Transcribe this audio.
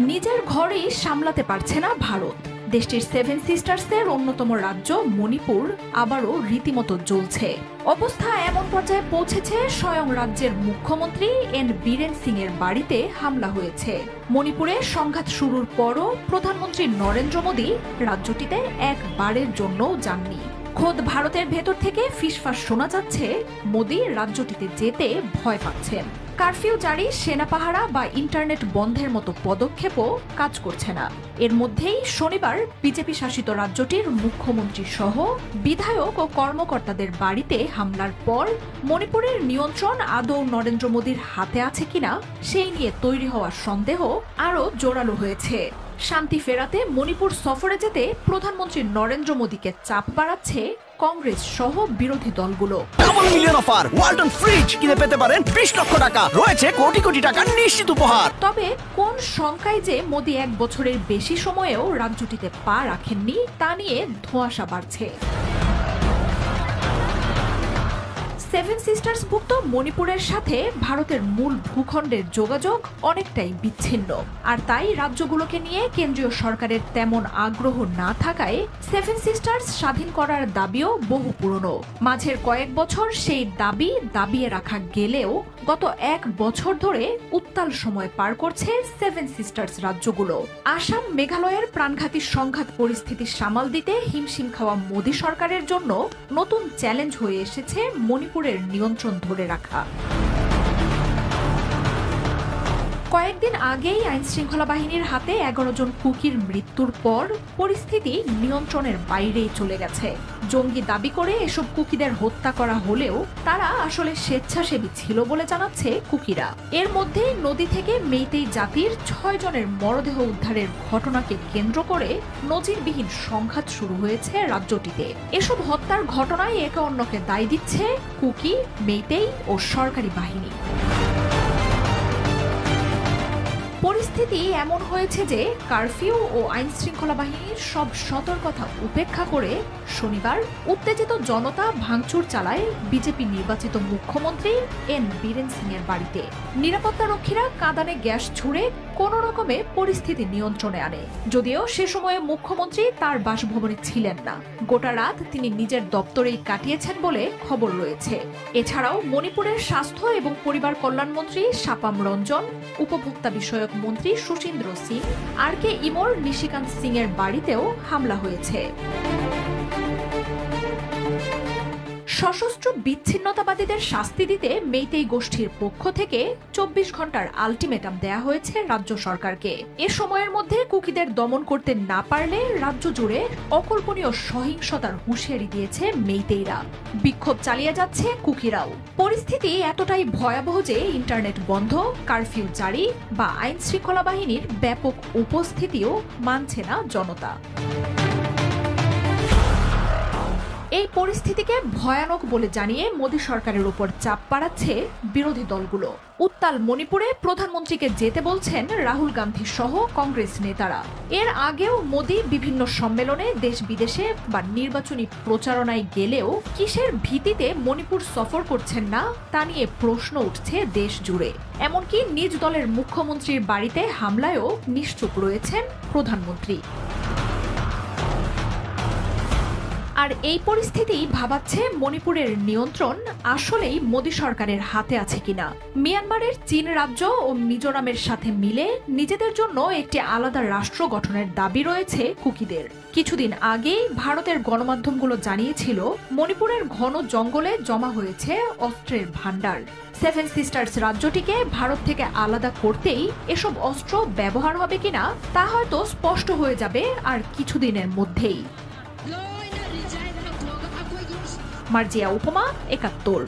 নিজের ঘরেই সামলাতে পারছে না ভারত। দেশটির সেভেন সিস্টার্সের অন্যতম রাজ্য মণিপুর আবারও রীতিমতো জ্বলছে। অবস্থা এমন পর্যায়ে পৌঁছেছে, স্বয়ং রাজ্যের মুখ্যমন্ত্রী এন বীরেন সিং এর বাড়িতে হামলা হয়েছে। মণিপুরে সংঘাত শুরুর পরও প্রধানমন্ত্রী নরেন্দ্র মোদী রাজ্যটিতে একবারের জন্যও যাননি। খোদ ভারতের ভেতর থেকে ফিসফাস শোনা যাচ্ছে মোদী রাজ্যটিতে যেতে ভয় পাচ্ছেন। কারফিউ জারি, সেনা পাহারা বা ইন্টারনেট বন্ধের মতো পদক্ষেপও কাজ করছে না। এর মধ্যেই শনিবার বিজেপি শাসিত রাজ্যটির মুখ্যমন্ত্রী সহ বিধায়ক ও কর্মকর্তাদের বাড়িতে হামলার পর মণিপুরের নিয়ন্ত্রণ আদৌ নরেন্দ্র মোদীর হাতে আছে কিনা সেই নিয়ে তৈরি হওয়া সন্দেহ আরও জোরালো হয়েছে। শান্তি ফেরাতে মণিপুর সফরে যেতে প্রধানমন্ত্রী নরেন্দ্র মোদীকে চাপ বাড়াচ্ছে কংগ্রেস সহ বিরোধী দলগুলো। Double million offer, Walton fridge কিনে পেতে পারেন 20 লক্ষ টাকা, রয়েছে কোটি কোটি টাকার নিশ্চিত উপহার। তবে কোন শঙ্কায় যে মোদী 1 বছরের বেশি সময়েও রাজ্যটিতে পা রাখেননি তা নিয়ে ধোঁয়াশা বাড়ছে। সেভেন সিস্টার্স ভুক্ত মণিপুরের সাথে ভারতের মূল ভূখণ্ডের যোগাযোগ অনেকটাই বিচ্ছিন্ন, আর তাই রাজ্যগুলোকে নিয়ে কেন্দ্রীয় সরকারের তেমন আগ্রহ না থাকায় সেভেন সিস্টার্স স্বাধীন করার দাবিও বহু পুরনো। মাঝের কয়েক বছর সেই দাবি দাবিয়ে রাখা গেলেও গত 1 বছর ধরে উত্তাল সময় পার করছে সেভেন সিস্টার্স রাজ্যগুলো। আসাম, মেঘালয়ের প্রাণঘাতী সংঘাত পরিস্থিতি সামাল দিতে হিমশিম খাওয়া মোদী সরকারের জন্য নতুন চ্যালেঞ্জ হয়ে এসেছে মণিপুরের নিয়ন্ত্রণ ধরে রাখা। কয়েকদিন আগেই আইন শৃঙ্খলা বাহিনীর হাতে 11 জন কুকির মৃত্যুর পর পরিস্থিতি নিয়ন্ত্রণের বাইরেই চলে গেছে। জঙ্গি দাবি করে এসব কুকিদের হত্যা করা হলেও তারা আসলে স্বেচ্ছাসেবী ছিল বলে জানাচ্ছে কুকিরা। এর মধ্যে নদী থেকে মেইতেই জাতির 6 জনের মরদেহ উদ্ধারের ঘটনাকে কেন্দ্র করে নজিরবিহীন সংঘাত শুরু হয়েছে রাজ্যটিতে। এসব হত্যার ঘটনায় একে অন্যকে দায় দিচ্ছে কুকি, মেইতেই ও সরকারি বাহিনী। পরিস্থিতি এমন হয়েছে যে কারফিউ ও আইন শৃঙ্খলা বাহিনীর সব সতর্কতা উপেক্ষা করে শনিবার উত্তেজিত জনতা ভাঙচুর চালায় বিজেপি নির্বাচিত মুখ্যমন্ত্রী এন বীরেন সিং এর বাড়িতে। নিরাপত্তারক্ষীরা কাঁদানে গ্যাস ছুড়ে কোনো রকমে পরিস্থিতি নিয়ন্ত্রণে আনে। যদিও সে সময়ে মুখ্যমন্ত্রী তার বাসভবনে ছিলেন না, গোটা রাত তিনি নিজের দপ্তরেই কাটিয়েছেন বলে খবর রয়েছে। এছাড়াও মণিপুরের স্বাস্থ্য এবং পরিবার কল্যাণমন্ত্রী সাপাম রঞ্জন, উপভোক্তা বিষয়ক মন্ত্রী সুশীন্দ্র সিং, আর কে ইমোর নিশিকান্ত সিং এর বাড়িতেও হামলা হয়েছে। সশস্ত্র বিচ্ছিন্নতাবাদীদের শাস্তি দিতে মেইতেই গোষ্ঠীর পক্ষ থেকে 24 ঘন্টার আলটিমেটাম দেয়া হয়েছে রাজ্য সরকারকে। এ সময়ের মধ্যে কুকিদের দমন করতে না পারলে রাজ্য জুড়ে অকল্পনীয় সহিংসতার হুঁশিয়ারি দিয়েছে মেইতেইরা। বিক্ষোভ চালিয়ে যাচ্ছে কুকিরাও। পরিস্থিতি এতটাই ভয়াবহ যে ইন্টারনেট বন্ধ, কারফিউ জারি বা আইন শৃঙ্খলা বাহিনীর ব্যাপক উপস্থিতিও মানছে না জনতা। এই পরিস্থিতিকে ভয়ানক বলে জানিয়ে মোদী সরকারের উপর চাপ বাড়াচ্ছে বিরোধী দলগুলো। উত্তাল মণিপুরে প্রধানমন্ত্রীকে যেতে বলছেন রাহুল গান্ধী সহ কংগ্রেস নেতারা। এর আগেও মোদী বিভিন্ন সম্মেলনে দেশ বিদেশে বা নির্বাচনী প্রচারণায় গেলেও কিসের ভিত্তিতে মণিপুর সফর করছেন না তা নিয়ে প্রশ্ন উঠছে দেশ জুড়ে। এমনকি নিজ দলের মুখ্যমন্ত্রীর বাড়িতে হামলায়ও নিশ্চুপ রয়েছেন প্রধানমন্ত্রী। আর এই পরিস্থিতি ভাবাচ্ছে মণিপুরের নিয়ন্ত্রণ আসলেই মোদী সরকারের হাতে আছে কিনা। মিয়ানমারের চীন রাজ্য ও মিজোরামের সাথে মিলে নিজেদের জন্য একটি আলাদা রাষ্ট্র গঠনের দাবি রয়েছে কুকিদের। কিছুদিন আগেই ভারতের গণমাধ্যমগুলো জানিয়েছিল মণিপুরের ঘন জঙ্গলে জমা হয়েছে অস্ত্রের ভাণ্ডার। সেভেন সিস্টার্স রাজ্যটিকে ভারত থেকে আলাদা করতেই এসব অস্ত্র ব্যবহার হবে কিনা তা হয়তো স্পষ্ট হয়ে যাবে আর কিছুদিনের মধ্যেই। মার্জিয়া উপমা, ৭১।